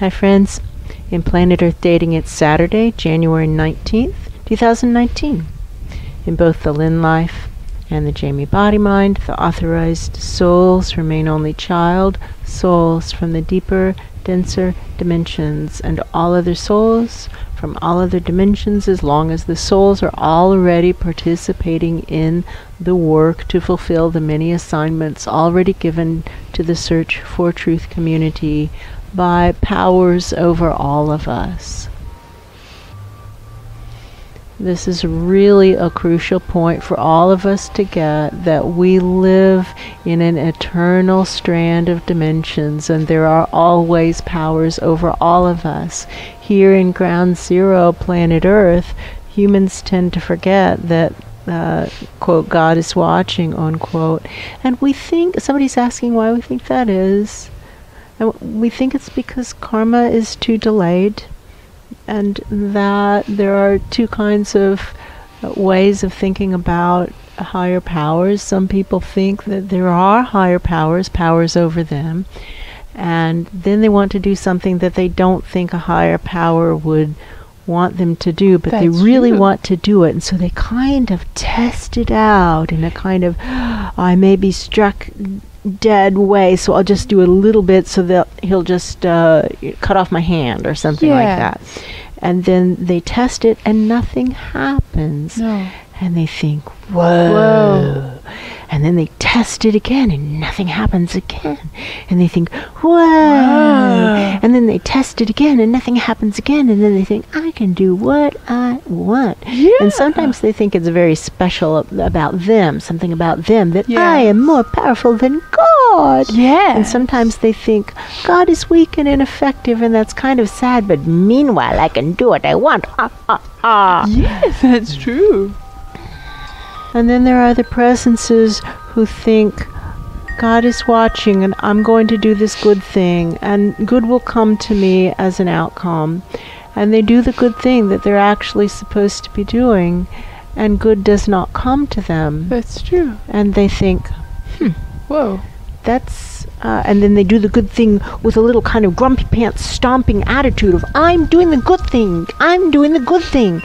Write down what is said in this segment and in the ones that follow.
Hi friends, in Planet Earth Dating it's Saturday, January 19th, 2019. In both the Lynn life and the Jamie body mind, the authorized souls remain only child souls from the deeper, denser dimensions, and all other souls from all other dimensions, as long as the souls are already participating in the work to fulfill the many assignments already given to the Search for Truth community by powers over all of us. This is really a crucial point for all of us to get, that we live in an eternal strand of dimensions, and there are always powers over all of us. Here in Ground Zero, planet Earth, humans tend to forget that quote, God is watching, unquote. And we think, somebody's asking why we think that is. And we think it's because karma is too delayed, and that there are two kinds of ways of thinking about higher powers. Some people think that there are higher powers over them, and then they want to do something that they don't think a higher power would want them to do, but they really want to do it, and so they kind of test it out in a kind of, I may be struck dead way, so I'll just do a little bit so that he'll just cut off my hand or something like that. And then they test it and nothing happens. And they think, whoa. And then they test it again and nothing happens again. And they think, whoa. And then they test it again and nothing happens again. And then they think, I can do what I want. And sometimes they think it's very special about them, something about them, that I am more powerful than God. And sometimes they think God is weak and ineffective, and that's kind of sad, but meanwhile I can do what I want. Yes, that's true. And then there are the presences who think God is watching and I'm going to do this good thing and good will come to me as an outcome. And they do the good thing that they're actually supposed to be doing, and good does not come to them. That's true. And they think, whoa. That's, and then they do the good thing with a little kind of grumpy pants stomping attitude of, I'm doing the good thing, I'm doing the good thing.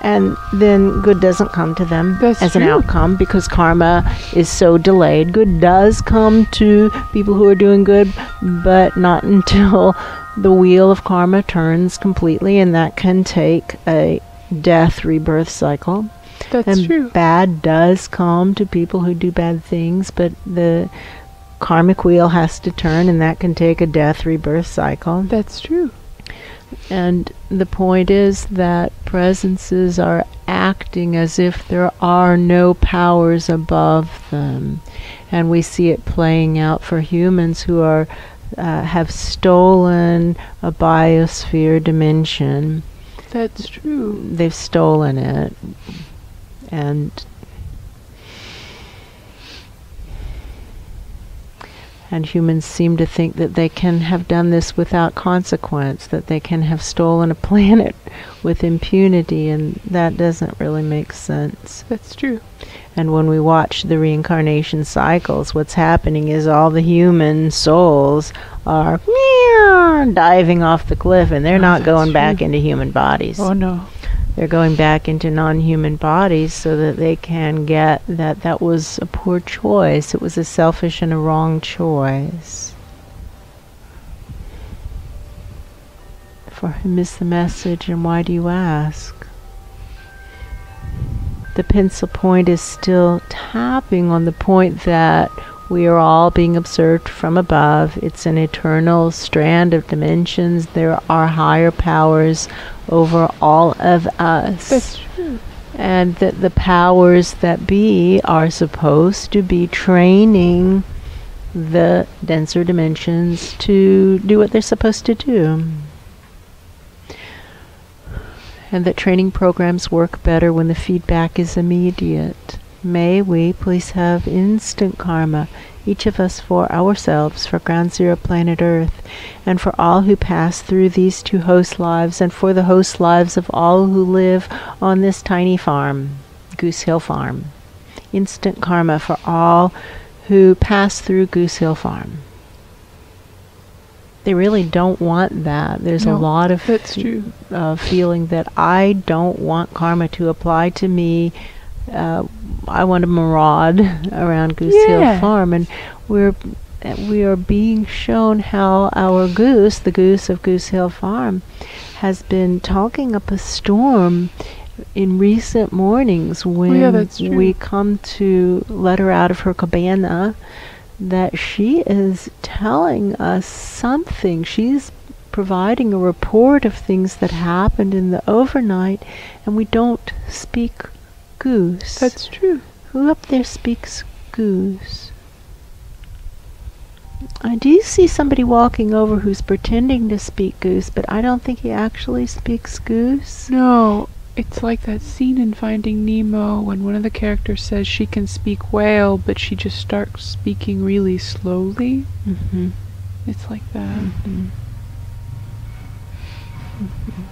And then good doesn't come to them as an outcome, because karma is so delayed. Good does come to people who are doing good, but not until the wheel of karma turns completely, and that can take a death rebirth cycle. That's true. Bad does come to people who do bad things, but the karmic wheel has to turn, and that can take a death rebirth cycle. That's true. And the point is that presences are acting as if there are no powers above them. And we see it playing out for humans who are have stolen a biosphere dimension. That's true. They've stolen it. And humans seem to think that they can have done this without consequence, that they can have stolen a planet with impunity, and that doesn't really make sense. That's true. And when we watch the reincarnation cycles, what's happening is all the human souls are diving off the cliff, and they're not going back into human bodies. Oh, no. They're going back into non-human bodies so that they can get that was a poor choice. It was a selfish and a wrong choice. For whom is the message, and why do you ask? The pencil point is still tapping on the point that we are all being observed from above. It's an eternal strand of dimensions. There are higher powers over all of us. That's true. And that the powers that be are supposed to be training the denser dimensions to do what they're supposed to do. And that training programs work better when the feedback is immediate. May we please have instant karma, each of us for ourselves, for Ground Zero planet Earth, and for all who pass through these two host lives, and for the host lives of all who live on this tiny farm, Goose Hill Farm. Instant karma for all who pass through Goose Hill Farm. they really don't want that. There's a lot of that's true. feeling that I don't want karma to apply to me. I want to maraud around Goose Hill Farm, and we are being shown how our goose, the goose of Goose Hill Farm, has been talking up a storm in recent mornings when we come to let her out of her cabana, that she is telling us something. She's providing a report of things that happened in the overnight, and we don't speak Goose. That's true. Who up there speaks Goose? I do see somebody walking over who's pretending to speak Goose, but I don't think he actually speaks Goose. No, it's like that scene in Finding Nemo when one of the characters says she can speak whale, but she just starts speaking really slowly. Mm-hmm. It's like that. Mm-hmm. Mm-hmm.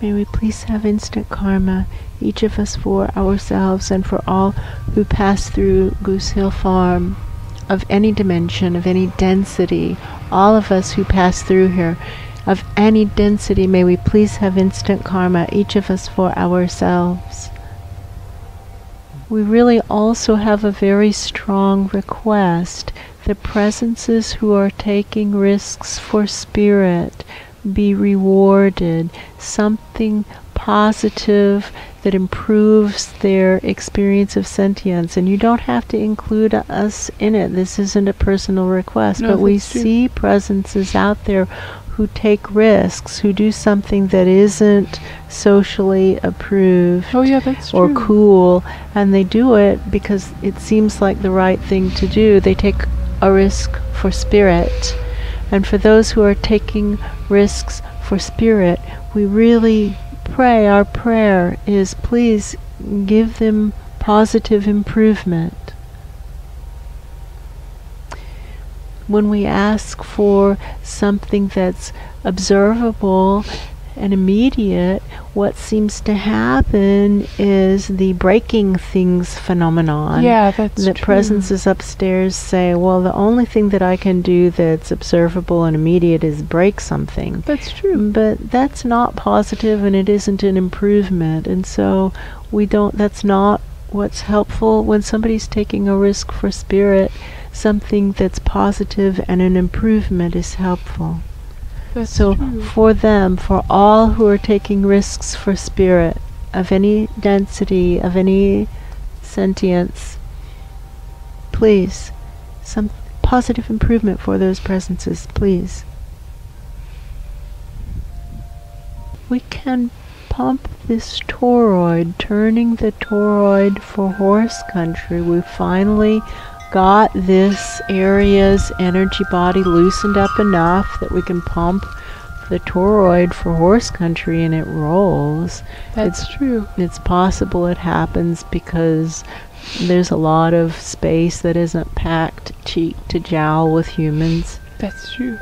May we please have instant karma, each of us for ourselves and for all who pass through Goose Hill Farm, of any dimension, of any density, all of us who pass through here, of any density, may we please have instant karma, each of us for ourselves. We really also have a very strong request. The presences who are taking risks for spirit be rewarded, something positive that improves their experience of sentience. And you don't have to include us in it. This isn't a personal request, but we see presences out there who take risks, who do something that isn't socially approved or cool, and they do it because it seems like the right thing to do. They take a risk for spirit. And for those who are taking risks for spirit, we really pray, our prayer is, please give them positive improvement. When we ask for something that's observable and immediate, what seems to happen is the breaking things phenomenon. Yeah, that's that true. Presences upstairs say, well, the only thing that I can do that's observable and immediate is break something. That's true. But that's not positive, and it isn't an improvement. And so that's not what's helpful when somebody's taking a risk for spirit. Something that's positive and an improvement is helpful. That's so true. For them, for all who are taking risks for spirit, of any density, of any sentience, please, some positive improvement for those presences, please. We can pump this toroid, turning the toroid for horse country. We finally got this area's energy body loosened up enough that we can pump the toroid for horse country, and it rolls. That's true. It's possible it happens because there's a lot of space that isn't packed cheek to jowl with humans. That's true.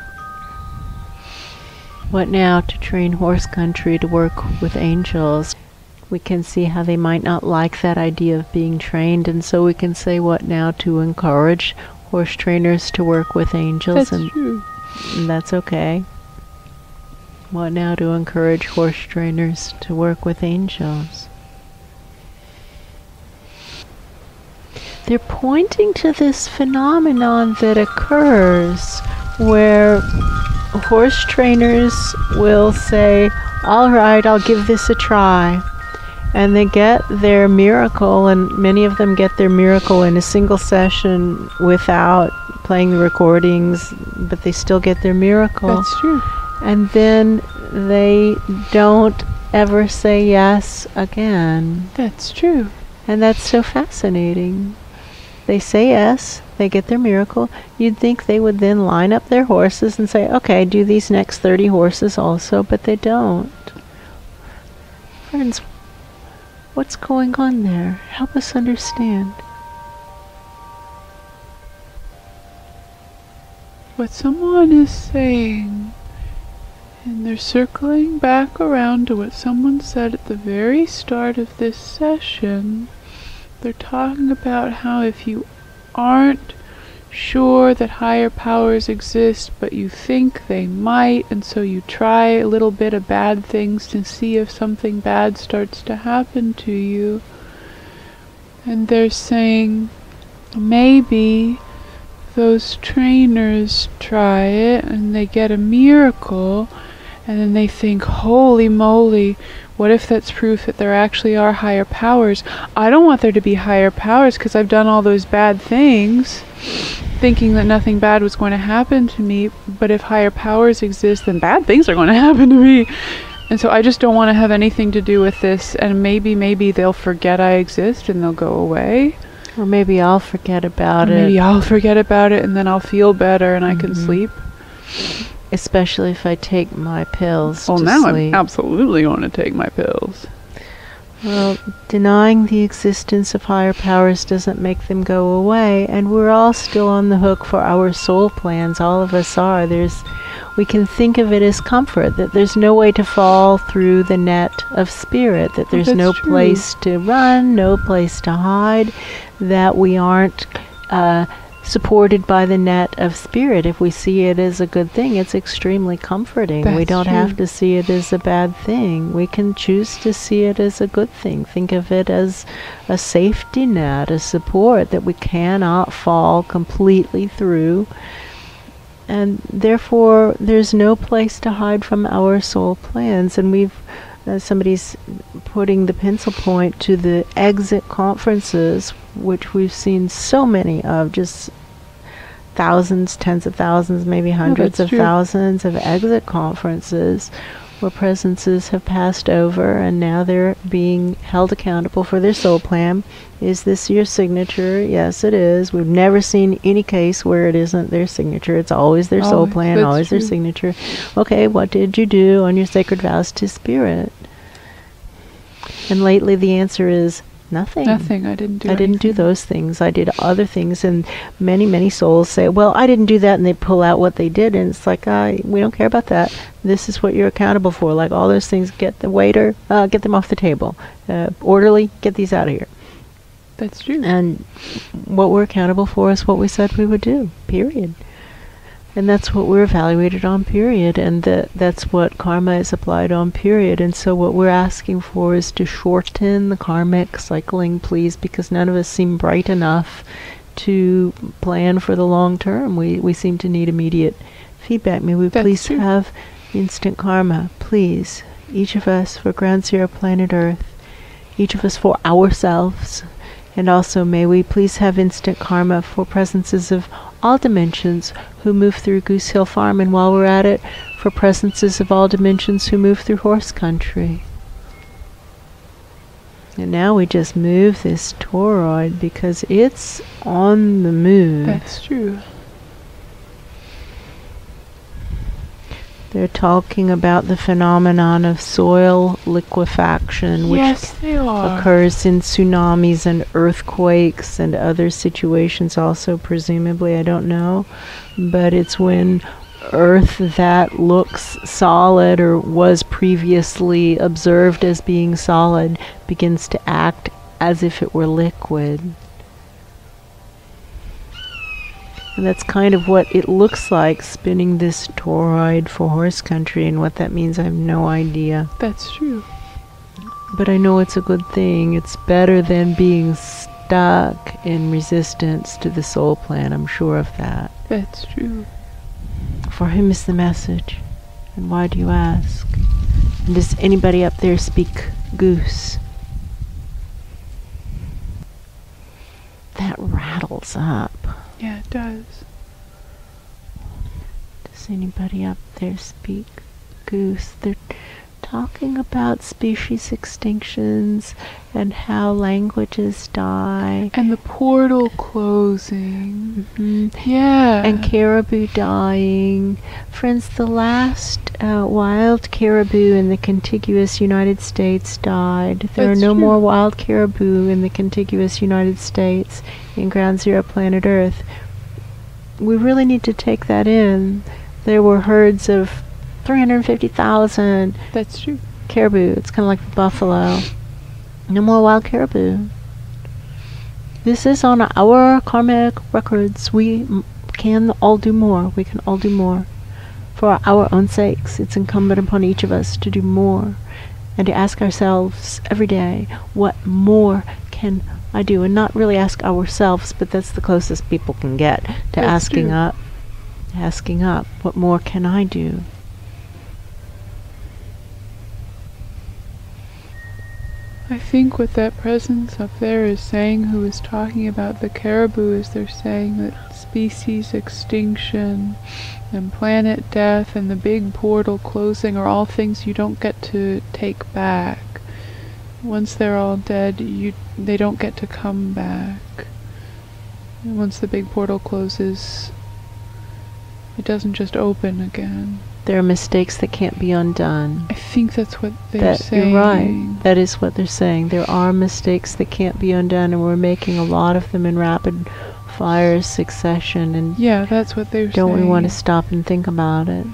What now to train horse country to work with angels? We can see how they might not like that idea of being trained, and so we can say what now to encourage horse trainers to work with angels. That's true. And that's okay. What now to encourage horse trainers to work with angels? They're pointing to this phenomenon that occurs where horse trainers will say, all right, I'll give this a try. And they get their miracle, and many of them get their miracle in a single session without playing the recordings, but they still get their miracle. That's true. And then they don't ever say yes again. That's true. And that's so fascinating. They say yes, they get their miracle. You'd think they would then line up their horses and say, okay, do these next 30 horses also, but they don't. Friends, what's going on there? Help us understand. What someone is saying, and they're circling back around to what someone said at the very start of this session. They're talking about how if you aren't sure that higher powers exist, but you think they might, and so you try a little bit of bad things to see if something bad starts to happen to you. And they're saying, maybe those trainers try it and they get a miracle, and then they think, holy moly, what if that's proof that there actually are higher powers? I don't want there to be higher powers because I've done all those bad things, thinking that nothing bad was going to happen to me. But if higher powers exist, then bad things are going to happen to me. And so I just don't want to have anything to do with this. And maybe they'll forget I exist and they'll go away. Or maybe I'll forget about it. Maybe I'll forget about it and then I'll feel better and I can sleep. Especially if I take my pills Well, to now sleep. I'm absolutely going to take my pills. Well, denying the existence of higher powers doesn't make them go away, and we're all still on the hook for our soul plans. All of us are. We can think of it as comfort, that there's no way to fall through the net of spirit, that there's no place to run, no place to hide, that we aren't supported by the net of spirit. If we see it as a good thing, it's extremely comforting. We don't have to see it as a bad thing. We can choose to see it as a good thing. Think of it as a safety net, a support that we cannot fall completely through. And therefore, there's no place to hide from our soul plans. And somebody's putting the pencil point to the exit conferences, which we've seen so many of, just thousands, tens of thousands, maybe hundreds of thousands of exit conferences where presences have passed over and now they're being held accountable for their soul plan. Is this your signature? Yes, it is. We've never seen any case where it isn't their signature. It's always their soul plan, always their signature. Okay, what did you do on your sacred vows to spirit? And lately the answer is nothing. Nothing. I didn't do those things. I did other things. And many, many souls say, well, I didn't do that, and they pull out what they did. And it's like, we don't care about that. This is what you're accountable for. Like all those things, get the waiter, get them off the table. Orderly, get these out of here. That's true. And what we're accountable for is what we said we would do, period. And that's what we're evaluated on, period. And that's what karma is applied on, period. And so what we're asking for is to shorten the karmic cycling, please, because none of us seem bright enough to plan for the long term. We seem to need immediate feedback. May we please have instant karma, please. Each of us for Ground Zero Planet Earth. Each of us for ourselves. And also may we please have instant karma for presences of all dimensions who move through Goose Hill Farm, and while we're at it, for presences of all dimensions who move through horse country. And now we just move this toroid because it's on the move. That's true. They're talking about the phenomenon of soil liquefaction, which occurs in tsunamis and earthquakes and other situations also, presumably, I don't know. But it's when earth that looks solid or was previously observed as being solid begins to act as if it were liquid. And that's kind of what it looks like, spinning this toroid for horse country, and what that means I have no idea. That's true. But I know it's a good thing. It's better than being stuck in resistance to the soul plan. I'm sure of that. That's true. For whom is the message? And why do you ask? And does anybody up there speak Goose? That rattles up. Yeah, it does. Does anybody up there speak Goose? They're talking about species extinctions and how languages die. And the portal closing. Yeah. And caribou dying. Friends, the last wild caribou in the contiguous United States died. There are no more wild caribou in the contiguous United States in Ground Zero Planet Earth. We really need to take that in. There were herds of 350,000. That's true. Caribou. It's kind of like the buffalo. No more wild caribou. This is on our karmic records. We can all do more. We can all do more. For our own sakes, it's incumbent upon each of us to do more and to ask ourselves every day, what more can I do? And not really ask ourselves, but that's the closest people can get to asking up. Asking up, what more can I do? I think what that presence up there is saying, who is talking about the caribou, is they're saying that species extinction and planet death and the big portal closing are all things you don't get to take back. Once they're all dead, they don't get to come back. And once the big portal closes, it doesn't just open again. There are mistakes that can't be undone. I think that's what they're saying. You're right. That is what they're saying. There are mistakes that can't be undone, and we're making a lot of them in rapid fire succession. And yeah, that's what they're saying. Don't we want to stop and think about it?